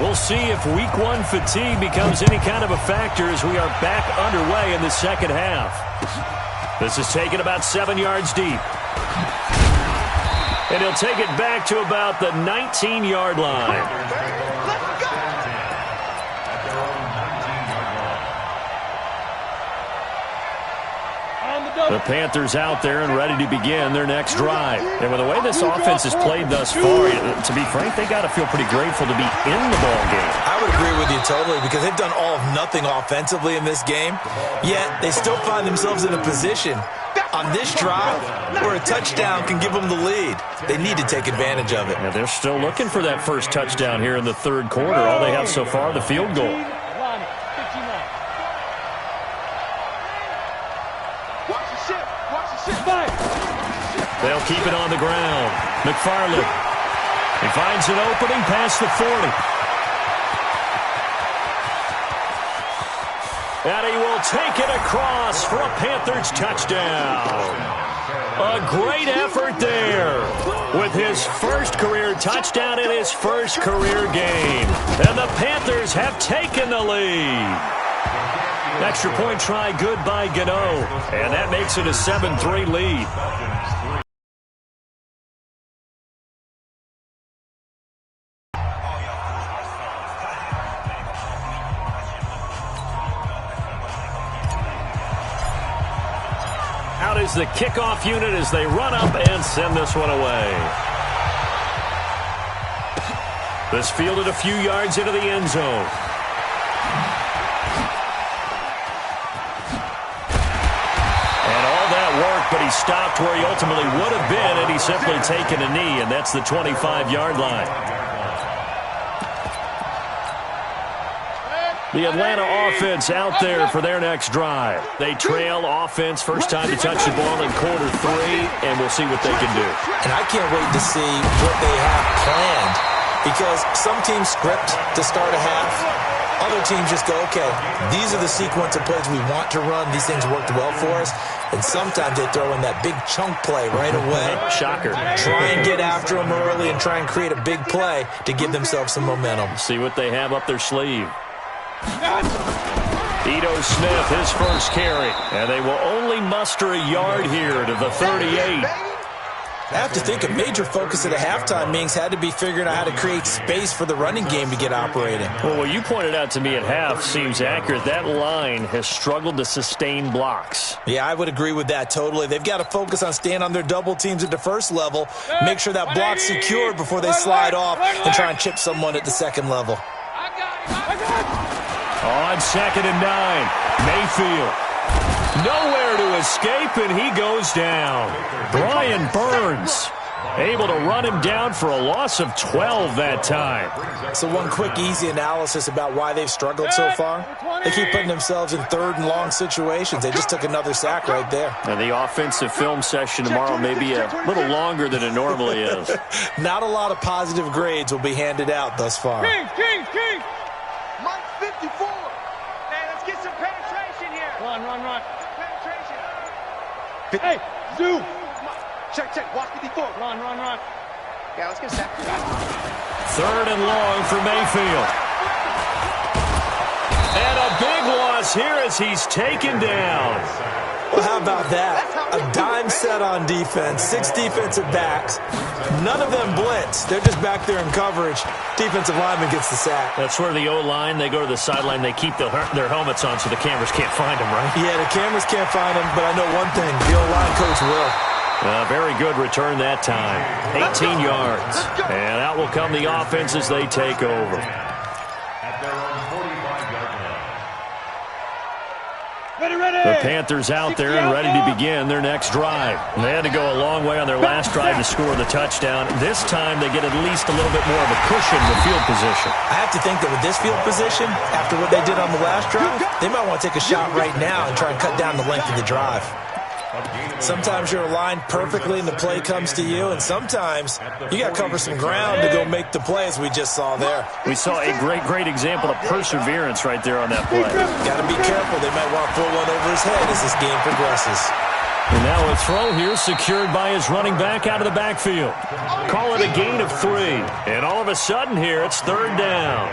We'll see if week one fatigue becomes any kind of a factor as we are back underway in the second half. This is taken about 7 yards deep. And he'll take it back to about the 19-yard line. The Panthers out there and ready to begin their next drive. And with the way this offense has played thus far, to be frank, they got to feel pretty grateful to be in the ball game. I would agree with you totally because they've done all of nothing offensively in this game, yet they still find themselves in a position on this drive where a touchdown can give them the lead. They need to take advantage of it. And they're still looking for that first touchdown here in the third quarter. All they have so far, the field goal. They'll keep it on the ground. McFarland. He finds an opening past the 40. And he will take it across for a Panthers touchdown. A great effort there with his first career touchdown in his first career game. And the Panthers have taken the lead. Extra point try good by Gano. And that makes it a 7-3 lead. Out is the kickoff unit as they run up and send this one away. This fielded a few yards into the end zone. But he stopped where he ultimately would have been, and he's simply taken a knee, and that's the 25-yard line. The Atlanta offense out there for their next drive. They trail offense, first time to touch the ball in quarter 3, and we'll see what they can do. And I can't wait to see what they have planned, because some teams script to start a half. Other teams just go, okay, these are the sequence of plays we want to run. These things worked well for us. And sometimes they throw in that big chunk play right away. Shocker. Try and get after them early and try and create a big play to give themselves some momentum. See what they have up their sleeve. Ito Smith, his first carry. And they will only muster a yard here to the 38. I have to think a major focus at the halftime meetings had to be figuring out how to create space for the running game to get operating. Well, what you pointed out to me at half seems accurate. That line has struggled to sustain blocks. Yeah, I would agree with that totally. They've got to focus on staying on their double teams at the first level, make sure that block's secured before they slide off and try and chip someone at the second level. On 2nd and 9, Mayfield. Nowhere to escape, and he goes down. Brian Burns able to run him down for a loss of 12 that time. So one quick, easy analysis about why they've struggled so far. They keep putting themselves in third and long situations. They just took another sack right there. And the offensive film session tomorrow may be a little longer than it normally is. Not a lot of positive grades will be handed out thus far. King. Mike 54. Hey, let's get some penetration here. Run. Penetration. Hey, zoom. Check. Watch 54. Run. Yeah, let's get a sack. 3rd and long for Mayfield. And a big loss here as he's taken down. Well, how about that? A dime set on defense, 6 defensive backs. None of them blitz. They're just back there in coverage. Defensive lineman gets the sack. That's where the O-line, they go to the sideline, they keep their helmets on so the cameras can't find them, right? Yeah, the cameras can't find them, but I know one thing, the O-line coach will. Very good return that time. 18 yards. And out will come the offense as they take over. The Panthers out there and ready to begin their next drive. They had to go a long way on their last drive to score the touchdown. This time they get at least a little bit more of a cushion with field position. I have to think that with this field position, after what they did on the last drive, they might want to take a shot right now and try and cut down the length of the drive. Sometimes you're aligned perfectly and the play comes to you, and sometimes you got to cover some ground to go make the play, as we just saw there. We saw a great example of perseverance right there on that play. Got to be careful. They might want to pull one over his head as this game progresses. And now a throw here secured by his running back out of the backfield. Call it a gain of 3. And all of a sudden here, it's 3rd down.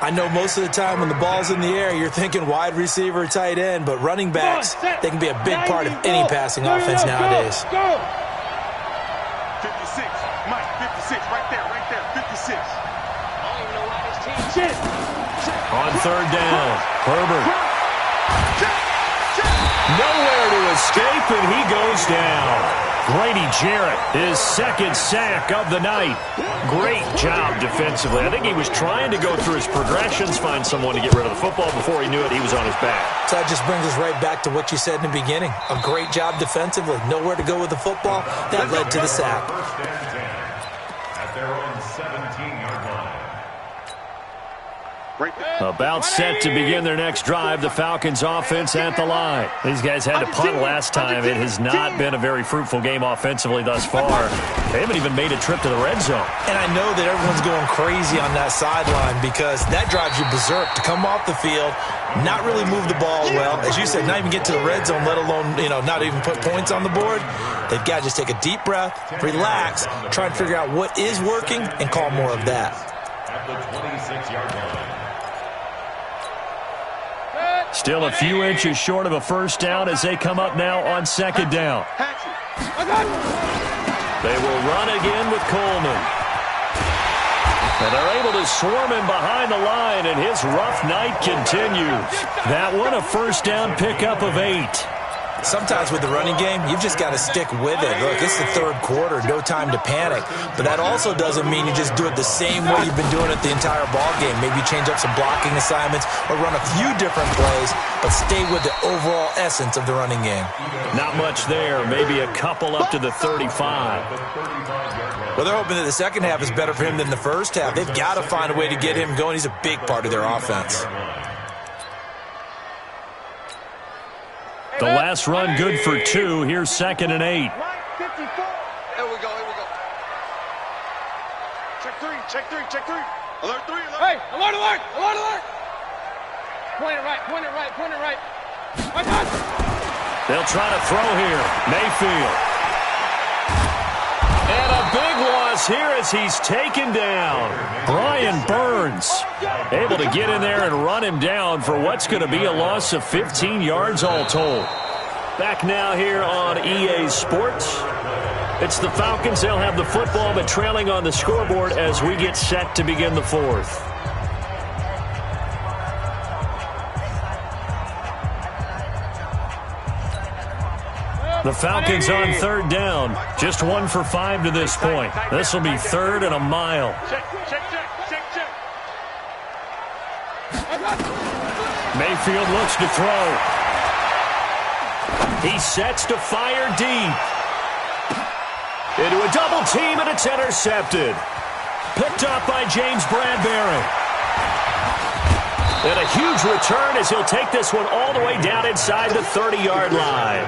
I know most of the time when the ball's in the air, you're thinking wide receiver, tight end, but running backs, they can be a big part of any passing offense nowadays. 56, Mike, 56, right there, 56. I don't even know why this team. On third down, Herbert. Nowhere to escape, and he goes down. Grady Jarrett, his second sack of the night. Great job defensively. I think he was trying to go through his progressions, find someone to get rid of the football. Before he knew it, he was on his back. So that just brings us right back to what you said in the beginning. A great job defensively. Nowhere to go with the football. That led to the sack. At their own 17-yard line. About set to begin their next drive, the Falcons offense at the line. These guys had to punt last time. It has not been a very fruitful game offensively thus far. They haven't even made a trip to the red zone. And I know that everyone's going crazy on that sideline because that drives you berserk to come off the field, not really move the ball well. As you said, not even get to the red zone, let alone, not even put points on the board. They've got to just take a deep breath, relax, try and figure out what is working, and call more of that. At the 26-yard line. Still a few inches short of a first down as they come up now on second down. They will run again with Coleman. And they're able to swarm him behind the line, and his rough night continues. That one, a first down pickup of 8. Sometimes with the running game, you've just got to stick with it. Look, it's the third quarter, no time to panic. But that also doesn't mean you just do it the same way you've been doing it the entire ball game. Maybe change up some blocking assignments or run a few different plays, but stay with the overall essence of the running game. Not much there, maybe a couple up to the 35. Well, they're hoping that the second half is better for him than the first half. They've got to find a way to get him going. He's a big part of their offense. The last run good for 2. Here's second and 8. Here we go. Check three. Alert 3. Hey, alert. Point it right. They'll try to throw here. Mayfield. And a big loss here as he's taken down. Brian Burns able to get in there and run him down for what's going to be a loss of 15 yards all told. Back now here on EA Sports. It's the Falcons. They'll have the football, but trailing on the scoreboard as we get set to begin the fourth. The Falcons on third down. Just 1 for 5 to this point. This will be 3rd and a mile. Check. Mayfield looks to throw. He sets to fire deep. Into a double team, and it's intercepted. Picked up by James Bradbury. And a huge return as he'll take this one all the way down inside the 30-yard line.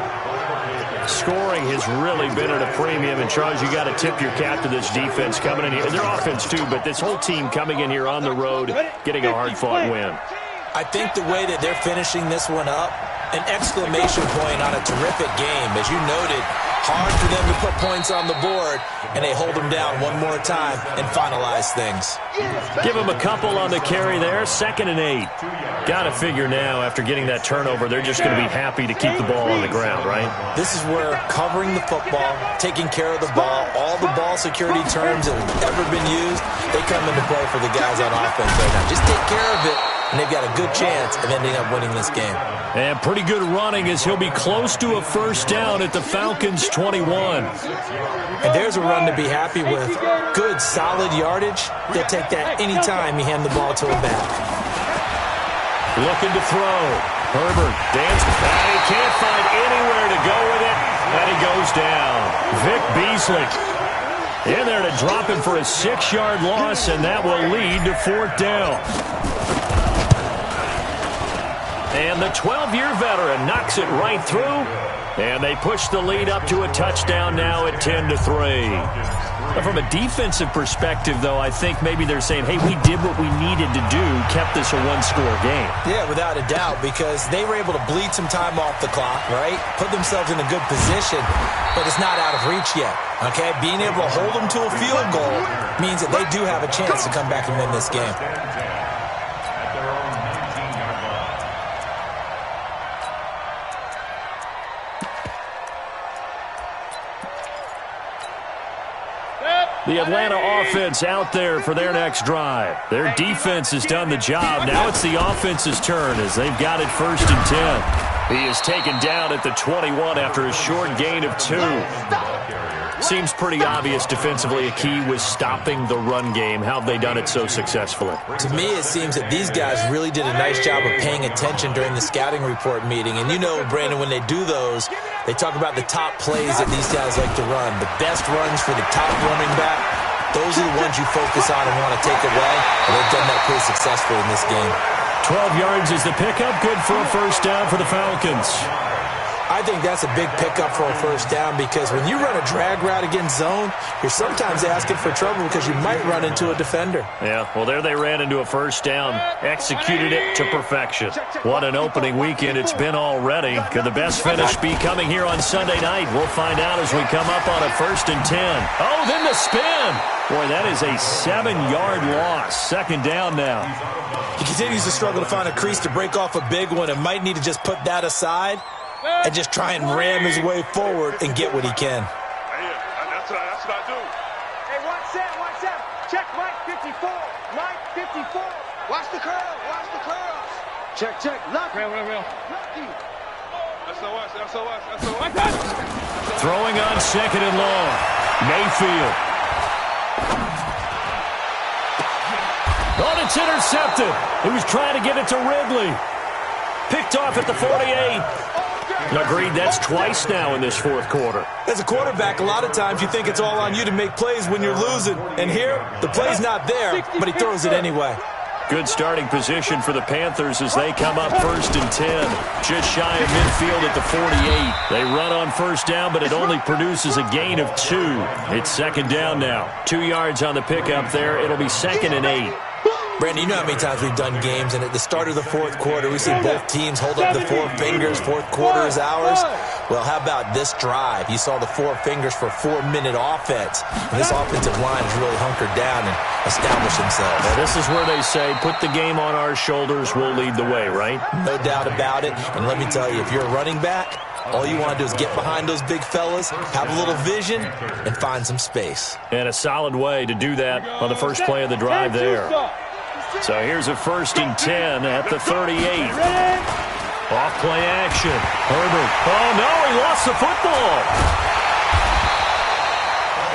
Scoring has really been at a premium, and Charles, you got to tip your cap to this defense coming in here. Their offense too, but this whole team coming in here on the road, getting a hard-fought win. I think the way that they're finishing this one up, an exclamation point on a terrific game. As you noted, hard for them to put points on the board, and they hold them down one more time and finalize things. Give them a couple on the carry there. 2nd and 8. Got to figure now, after getting that turnover, they're just going to be happy to keep the ball on the ground, right? This is where covering the football, taking care of the ball, all the ball security terms that have ever been used, they come into play for the guys on offense right now. Just take care of it, and they've got a good chance of ending up winning this game. And pretty good running as he'll be close to a first down at the Falcons' 21. And there's a run to be happy with. Good, solid yardage. They'll take that any time you hand the ball to a back. Looking to throw. Herbert dances back. He can't find anywhere to go with it, and he goes down. Vic Beasley in there to drop him for a 6-yard loss, and that will lead to 4th down. And the 12-year veteran knocks it right through, and they push the lead up to a touchdown now at 10-3. From a defensive perspective, though, I think maybe they're saying, hey, we did what we needed to do, kept this a one-score game. Yeah, without a doubt, because they were able to bleed some time off the clock, right? Put themselves in a good position, but it's not out of reach yet, okay? Being able to hold them to a field goal means that they do have a chance to come back and win this game. The Atlanta offense out there for their next drive. Their defense has done the job. Now it's the offense's turn as they've got it 1st and 10. He is taken down at the 21 after a short gain of 2. Seems pretty obvious defensively a key was stopping the run game. How have they done it so successfully? To me, it seems that these guys really did a nice job of paying attention during the scouting report meeting. And you know, Brandon, when they do those, they talk about the top plays that these guys like to run. The best runs for the top running back, those are the ones you focus on and want to take away. And they've done that pretty successfully in this game. 12 yards is the pickup. Good for a 1st down for the Falcons. I think that's a big pickup for a 1st down because when you run a drag route against zone, you're sometimes asking for trouble because you might run into a defender. Yeah, well, there they ran into a 1st down. Executed it to perfection. What an opening weekend it's been already. Could the best finish be coming here on Sunday night? We'll find out as we come up on a 1st and 10. Oh, then the spin. Boy, that is a 7-yard loss. 2nd down now. He continues to struggle to find a crease to break off a big one and might need to just put that aside and just try and ram his way forward and get what he can. That's what I do. Hey, watch that. Check Mike 54. Mike 54. Watch the curl. Check. Lucky. Real. Lucky. SOS. Throwing on 2nd and long. Mayfield. Oh, it's intercepted. He was trying to get it to Ridley. Picked off at the 48. Agreed, that's twice now in this 4th quarter. As a quarterback, a lot of times you think it's all on you to make plays when you're losing. And here, the play's not there, but he throws it anyway. Good starting position for the Panthers as they come up 1st and 10. Just shy of midfield at the 48. They run on 1st down, but it only produces a gain of 2. It's 2nd down now. 2 yards on the pickup there. It'll be 2nd and 8. Brandon, you know how many times we've done games, and at the start of the 4th quarter, we see both teams hold up the 4 fingers. 4th quarter is ours. Well, how about this drive? You saw the 4 fingers for 4-minute offense. And this offensive line has really hunkered down and established themselves. Well, this is where they say, put the game on our shoulders, we'll lead the way, right? No doubt about it. And let me tell you, if you're a running back, all you want to do is get behind those big fellas, have a little vision, and find some space. And a solid way to do that on the first play of the drive there. So here's a 1st and 10 at the 38. Off play action. Herbert. Oh, no, he lost the football.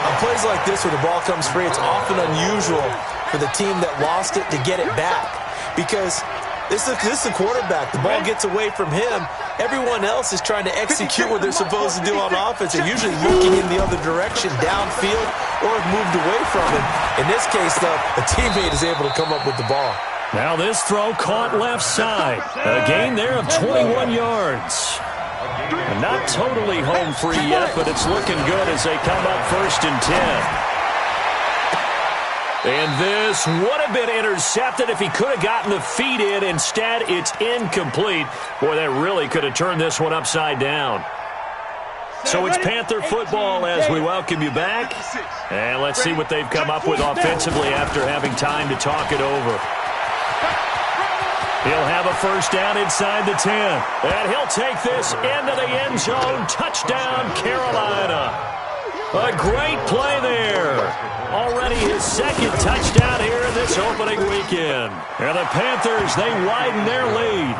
On plays like this where the ball comes free, it's often unusual for the team that lost it to get it back. Because this is a quarterback. The ball gets away from him. Everyone else is trying to execute what they're supposed to do on offense. They're usually looking in the other direction, downfield, or have moved away from him. In this case, though, a teammate is able to come up with the ball. Now this throw caught left side. A gain there of 21 yards. And not totally home free yet, but it's looking good as they come up 1st and 10. And this would have been intercepted if he could have gotten the feet in. Instead, it's incomplete. Boy, that really could have turned this one upside down. So it's Panther football as we welcome you back. And let's see what they've come up with offensively after having time to talk it over. He'll have a 1st down inside the 10. And he'll take this into the end zone. Touchdown, Carolina. A great play there. Already his 2nd touchdown here in this opening weekend. And the Panthers, they widen their lead.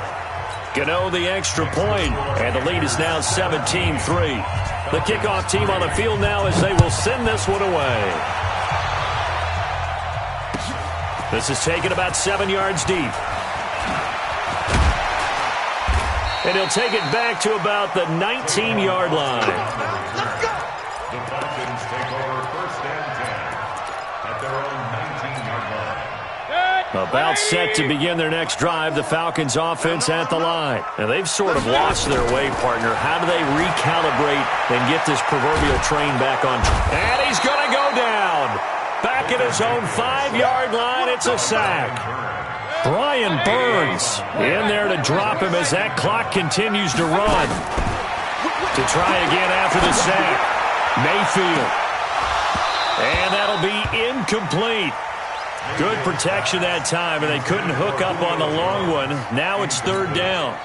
Gano the extra point, and the lead is now 17-3. The kickoff team on the field now as they will send this one away. This is taken about 7 yards deep. And he'll take it back to about the 19-yard line. The Falcons take over 1st and 10 at their own 19-yard line. About set to begin their next drive, the Falcons offense at the line. Now, they've sort of lost their way, partner. How do they recalibrate and get this proverbial train back on track? And he's going to go down. Back at his own 5-yard line, it's a sack. Brian Burns in there to drop him as that clock continues to run. To try again after the sack. Mayfield. And that'll be incomplete. Good protection that time, and they couldn't hook up on the long one. Now it's 3rd down.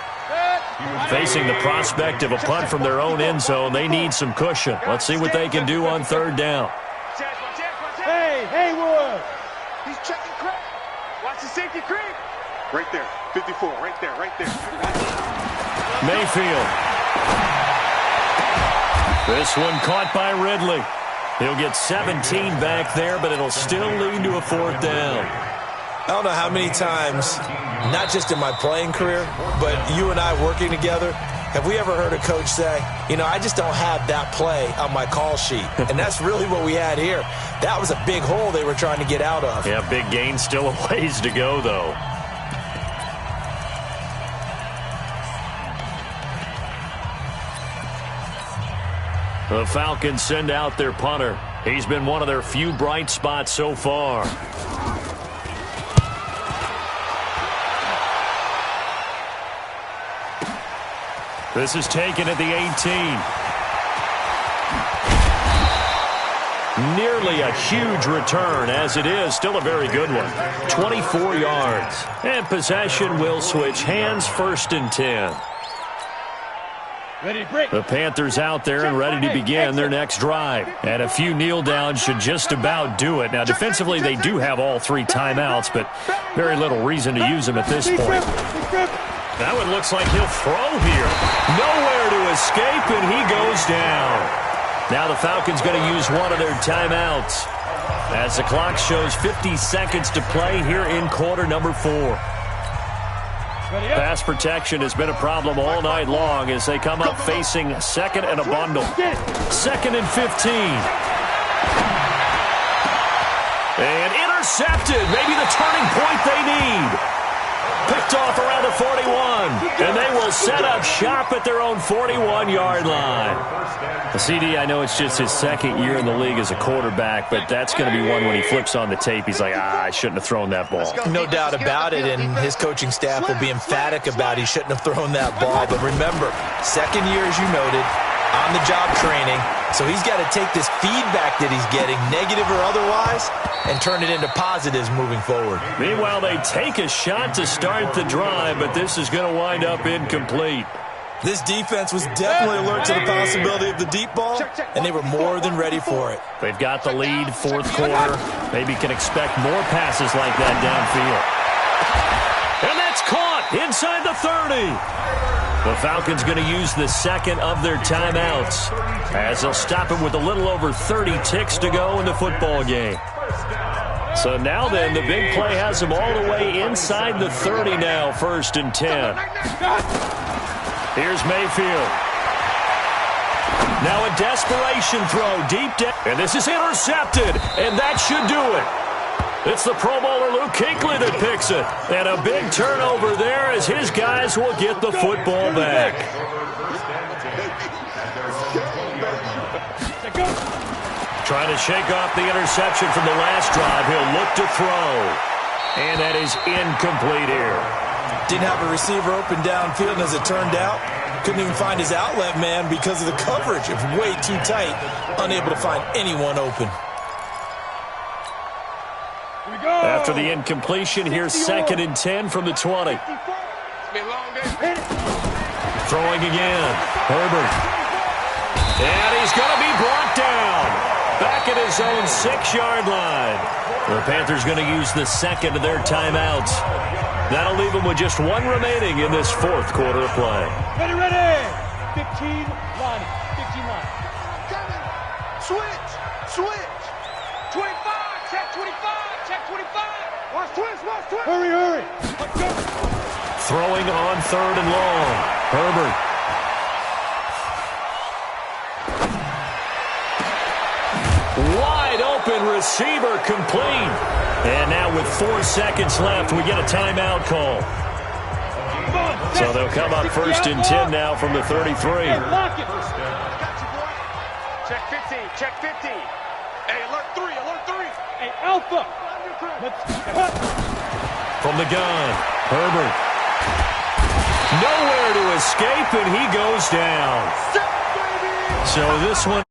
Facing the prospect of a punt from their own end zone, they need some cushion. Let's see what they can do on 3rd down. He's checking crack. Watch the safety creep. Right there. 54. Right there. Right there. Mayfield. This one caught by Ridley. He'll get 17 back there, but it'll still lead to a 4th down. I don't know how many times, not just in my playing career, but you and I working together, have we ever heard a coach say, you know, I just don't have that play on my call sheet. And that's really what we had here. That was a big hole they were trying to get out of. Yeah, big gain, still a ways to go, though. The Falcons send out their punter. He's been one of their few bright spots so far. This is taken at the 18. Nearly a huge return, as it is still a very good one. 24 yards. And possession will switch hands, 1st and 10. The Panthers out there and ready to begin their next drive. And a few kneel downs should just about do it. Now, defensively, they do have all 3 timeouts, but very little reason to use them at this point. That one looks like he'll throw here. Nowhere to escape, and he goes down. Now the Falcons going to use one of their timeouts as the clock shows 50 seconds to play here in quarter number 4. Pass protection has been a problem all night long as they come up facing 2nd and a bundle. 2nd and 15. And intercepted. Maybe the turning point they need. Picked off around the 41. And they will set up shop at their own 41-yard line. The CD, I know it's just his 2nd year in the league as a quarterback, but that's going to be one when he flips on the tape, he's like, I shouldn't have thrown that ball. No doubt about it, and his coaching staff will be emphatic about he shouldn't have thrown that ball. But remember, 2nd year, as you noted, on-the-job training, so he's got to take this feedback that he's getting, negative or otherwise, and turn it into positives moving forward. Meanwhile, they take a shot to start the drive, but this is going to wind up incomplete. This defense was definitely alert to the possibility of the deep ball, and they were more than ready for it. They've got the lead, 4th quarter. Maybe can expect more passes like that downfield. And that's caught inside the 30. The Falcons going to use the 2nd of their timeouts as they'll stop it with a little over 30 ticks to go in the football game. So now then, the big play has them all the way inside the 30 now, 1st and 10. Here's Mayfield. Now a desperation throw deep down. And this is intercepted, and that should do it. It's the Pro Bowler Luke Kuechly that picks it. And a big turnover there as his guys will get the football back. Trying to shake off the interception from the last drive. He'll look to throw. And that is incomplete here. Didn't have a receiver open downfield, and as it turned out, couldn't even find his outlet man because of the coverage. It was way too tight, unable to find anyone open. After the incompletion, here's 2nd and 10 from the 20. Throwing again. Herbert. And he's going to be brought down. Back at his own 6-yard line. The Panthers going to use the 2nd of their timeouts. That'll leave them with just 1 remaining in this 4th quarter of play. Ready, ready. 15 line. 15 line. Switch. Switch. 25. Check 25. Check 25. Watch twist. Watch twist. Hurry, hurry. Let's go. Throwing on 3rd and long. Herbert. Wide open receiver complete. And now with 4 seconds left, we get a timeout call. So they'll come up 1st and 10 now from the 33. Lock it. Check 15. Check 15. Hey, alert 3. Alert 3. Hey, Alpha. From the gun, Herbert. Nowhere to escape, and he goes down. So this one.